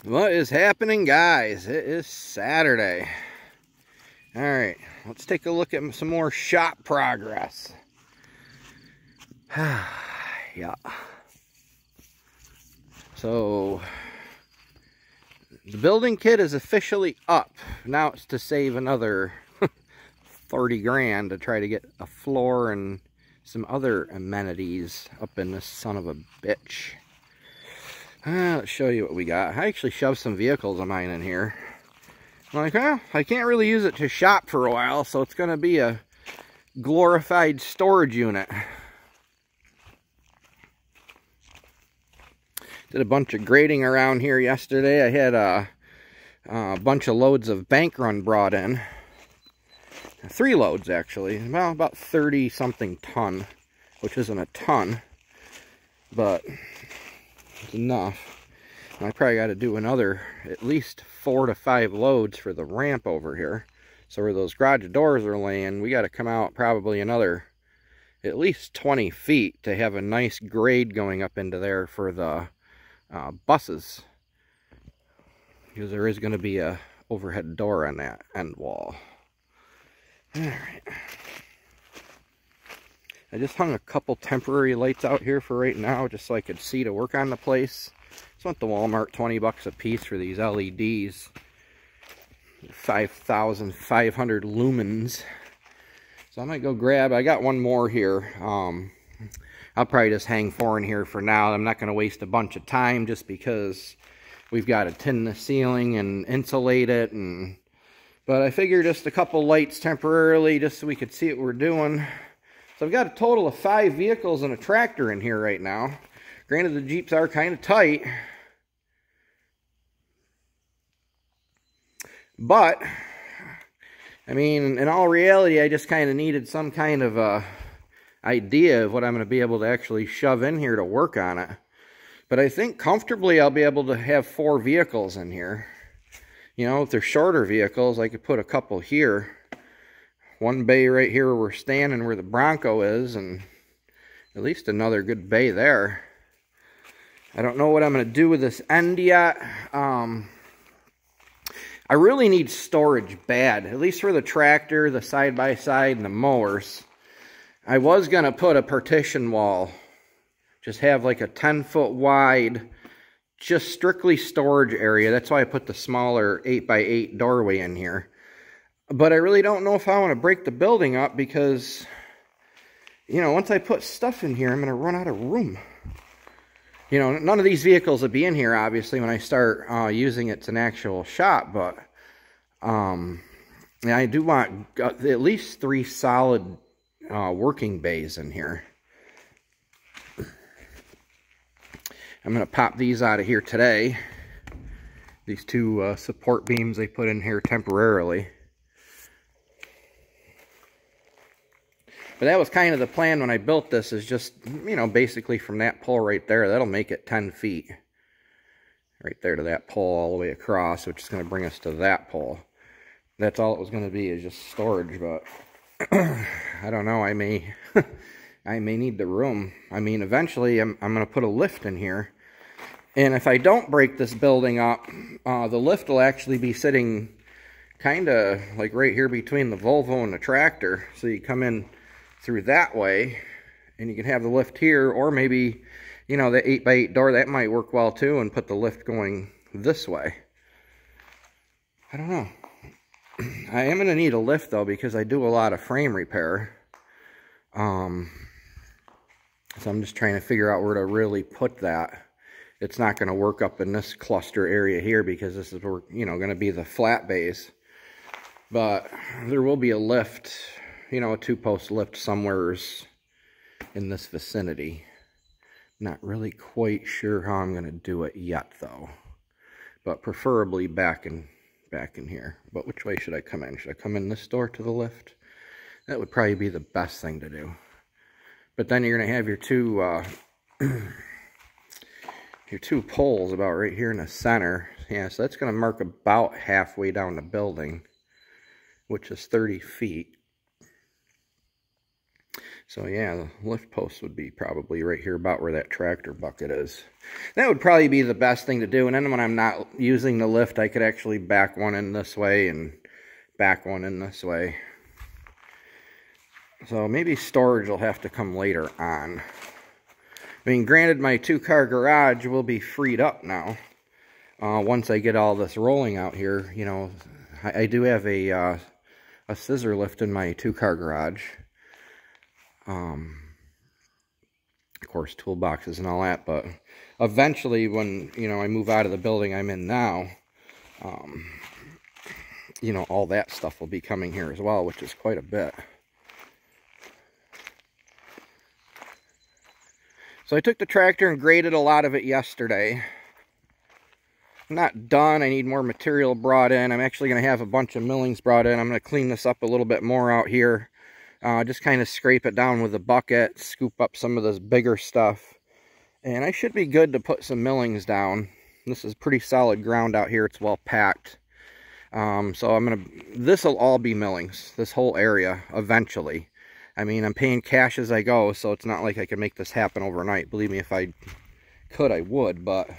What is happening, guys? It is Saturday. Alright, let's take a look at some more shop progress. Yeah. So, the building kit is officially up. Now it's to save another 30 grand to try to get a floor and some other amenities up in this son of a bitch. Let's show you what we got. I actually shoved some vehicles of mine in here. I'm like, well, I can't really use it to shop for a while, so it's going to be a glorified storage unit. Did a bunch of grading around here yesterday. I had a bunch of loads of bank run brought in. 3 loads, actually. Well, about 30 something ton, which isn't a ton, but it's enough. And I probably got to do another at least 4 to 5 loads for the ramp over here. So where those garage doors are laying, we got to come out probably another at least 20 feet to have a nice grade going up into there for the buses, because there is going to be a overhead door on that end wall. Alright, I just hung a couple temporary lights out here for right now, just so I could see to work on the place. Just went to Walmart, 20 bucks a piece for these LEDs. 5,500 lumens. So I might go grab, I got one more here. I'll probably just hang 4 in here for now. I'm not going to waste a bunch of time just because we've got to tin the ceiling and insulate it. But I figure just a couple lights temporarily just so we could see what we're doing. So I've got a total of 5 vehicles and a tractor in here right now. Granted, the Jeeps are kind of tight. But, I mean, in all reality, I just kind of needed some kind of idea of what I'm going to be able to actually shove in here to work on it. But I think comfortably I'll be able to have 4 vehicles in here. You know, if they're shorter vehicles, I could put a couple here. One bay right here where we're standing, where the Bronco is, and at least another good bay there. I don't know what I'm going to do with this end yet. I really need storage bad, at least for the tractor, the side-by-side, and the mowers. I was going to put a partition wall, just have like a 10-foot wide, just strictly storage area. That's why I put the smaller 8x8 doorway in here. But I really don't know if I want to break the building up because, you know, once I put stuff in here, I'm going to run out of room. You know, none of these vehicles will be in here, obviously, when I start using it as an actual shop. But yeah, I do want at least 3 solid working bays in here. I'm going to pop these out of here today. These 2 support beams they put in here temporarily. But that was kind of the plan when I built this, is just, you know, basically from that pole right there, that'll make it 10 feet. Right there to that pole all the way across, which is going to bring us to that pole. That's all it was going to be, is just storage, but I don't know, I may I may need the room. I mean, eventually I'm going to put a lift in here. And if I don't break this building up, the lift will actually be sitting kind of like right here between the Volvo and the tractor. So you come in through that way, and you can have the lift here, or maybe, you know, the 8x8 door, that might work well too, and put the lift going this way. I don't know. I am going to need a lift though, because I do a lot of frame repair. So I'm just trying to figure out where to really put that. It's not going to work up in this cluster area here, because this is where, you know, going to be the flat base. But there will be a lift, you know, a 2-post lift somewhere in this vicinity. Not really quite sure how I'm going to do it yet though. But preferably back in here. But which way should I come in? Should I come in this door to the lift? That would probably be the best thing to do. But then you're going to have your 2 your 2 poles about right here in the center. Yeah, so that's going to mark about halfway down the building, which is 30 feet. So yeah, the lift post would be probably right here about where that tractor bucket is. That would probably be the best thing to do. And then when I'm not using the lift, I could actually back one in this way and back one in this way. So maybe storage will have to come later on. I mean, granted, my 2-car garage will be freed up now. Once I get all this rolling out here, you know, I do have a scissor lift in my 2-car garage. Of course, toolboxes and all that, but eventually when, you know, I move out of the building I'm in now, you know, all that stuff will be coming here as well, which is quite a bit. So I took the tractor and graded a lot of it yesterday. I'm not done. I need more material brought in. I'm actually going to have a bunch of millings brought in. I'm going to clean this up a little bit more out here. Just kind of scrape it down with a bucket, scoop up some of this bigger stuff. And I should be good to put some millings down. This is pretty solid ground out here. It's well packed. So this will all be millings, this whole area, eventually. I mean, I'm paying cash as I go, so it's not like I can make this happen overnight. Believe me, if I could, I would. But,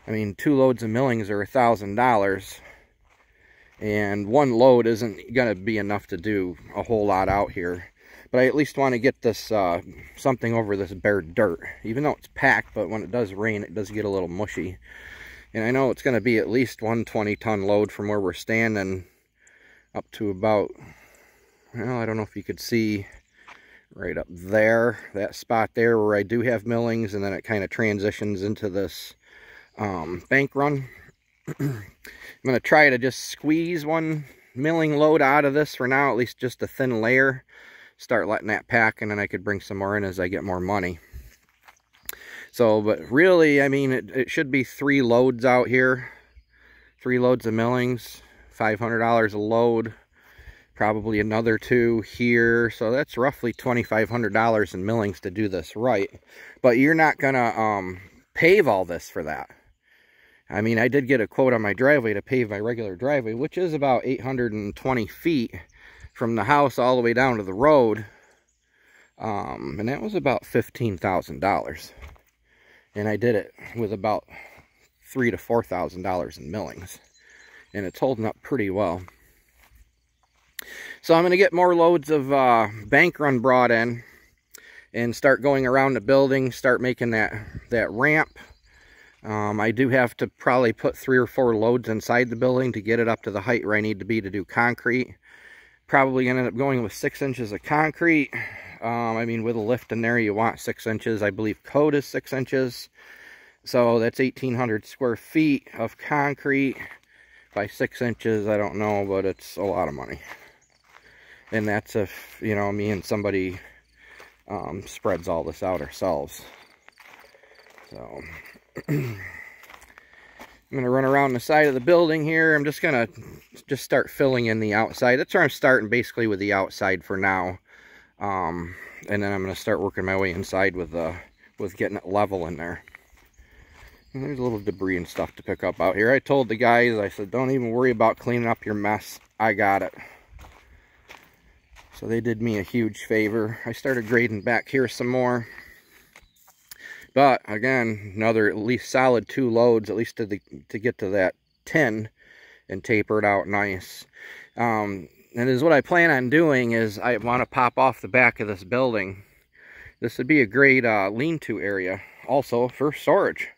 I mean, 2 loads of millings are $1,000. And 1 load isn't going to be enough to do a whole lot out here. But I at least want to get this something over this bare dirt. Even though it's packed, but when it does rain, it does get a little mushy. And I know it's going to be at least 1 20-ton load from where we're standing up to about, well, I don't know if you could see right up there, that spot there where I do have millings, and then it kind of transitions into this bank run. I'm going to try to just squeeze 1 milling load out of this for now, at least just a thin layer. Start letting that pack, and then I could bring some more in as I get more money. So, but really, I mean, it should be 3 loads out here. 3 loads of millings, $500 a load. Probably another 2 here. So that's roughly $2,500 in millings to do this right. But you're not going to pave all this for that. I mean, I did get a quote on my driveway to pave my regular driveway, which is about 820 feet from the house all the way down to the road. And that was about $15,000. And I did it with about $3,000 to $4,000 in millings. And it's holding up pretty well. So I'm going to get more loads of bank run brought in and start going around the building, start making that ramp. I do have to probably put 3 or 4 loads inside the building to get it up to the height where I need to be to do concrete. Probably ended up going with 6 inches of concrete. I mean, with a lift in there, you want 6 inches. I believe code is 6 inches. So that's 1,800 square feet of concrete by 6 inches. I don't know, but it's a lot of money. And that's if, you know, me and somebody spreads all this out ourselves. So I'm going to run around the side of the building here. I'm just going to start filling in the outside. That's where I'm starting, basically, with the outside for now. And then I'm going to start working my way inside with getting it level in there. And there's a little debris and stuff to pick up out here. I told the guys, I said, don't even worry about cleaning up your mess. I got it. So they did me a huge favor. I started grading back here some more. But again, another at least solid 2 loads, at least to get to that 10 and taper it out nice. And is what I plan on doing is I want to pop off the back of this building. This would be a great lean-to area also for storage.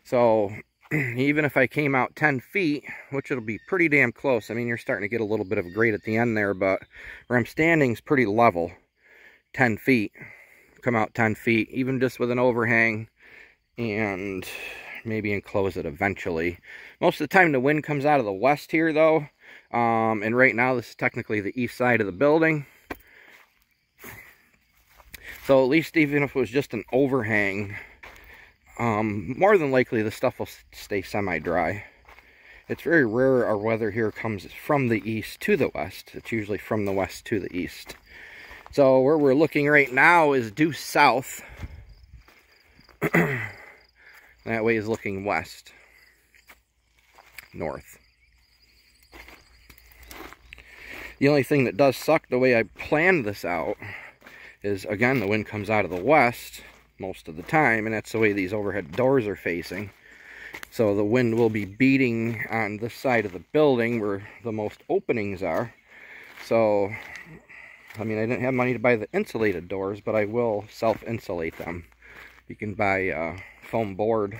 So even if I came out 10 feet, which it'll be pretty damn close. I mean, you're starting to get a little bit of a grade at the end there, but where I'm standing is pretty level. 10 feet. Come out 10 feet, even just with an overhang, and maybe enclose it eventually. Most of the time the wind comes out of the west here though, and right now this is technically the east side of the building. So at least even if it was just an overhang, more than likely the stuff will stay semi-dry. It's very rare our weather here comes from the east to the west. It's usually from the west to the east. So where we're looking right now is due south. That way is looking west. North. The only thing that does suck the way I planned this out is, again, the wind comes out of the west most of the time, and that's the way these overhead doors are facing. So the wind will be beating on this side of the building where the most openings are. So, I mean, I didn't have money to buy the insulated doors, but I will self-insulate them. You can buy a foam board,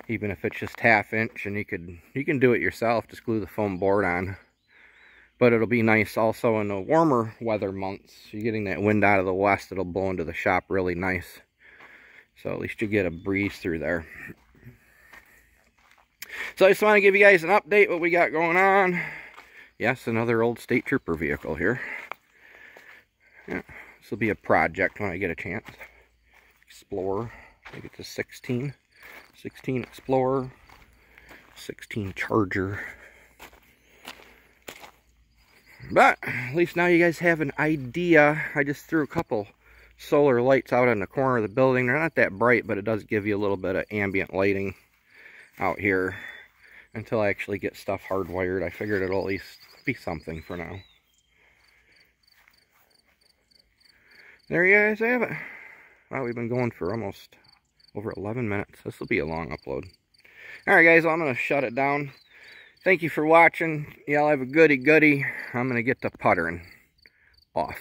even if it's just 1/2 inch, and you can do it yourself. Just glue the foam board on. But it'll be nice also in the warmer weather months. You're getting that wind out of the west, it'll blow into the shop really nice. So at least you get a breeze through there. So I just want to give you guys an update what we got going on. Yes, another old state trooper vehicle here. Yeah, this will be a project when I get a chance. Explorer. I think it's a 16 Explorer, 16 Charger. But at least now you guys have an idea. I just threw a couple solar lights out in the corner of the building. They're not that bright, but it does give you a little bit of ambient lighting out here until I actually get stuff hardwired. I figured it'll at least be something for now. There you guys have it. Wow, we've been going for almost over 11 minutes. This will be a long upload. Alright guys, well, I'm going to shut it down. Thank you for watching. Y'all have a goody. I'm going to get to puttering off.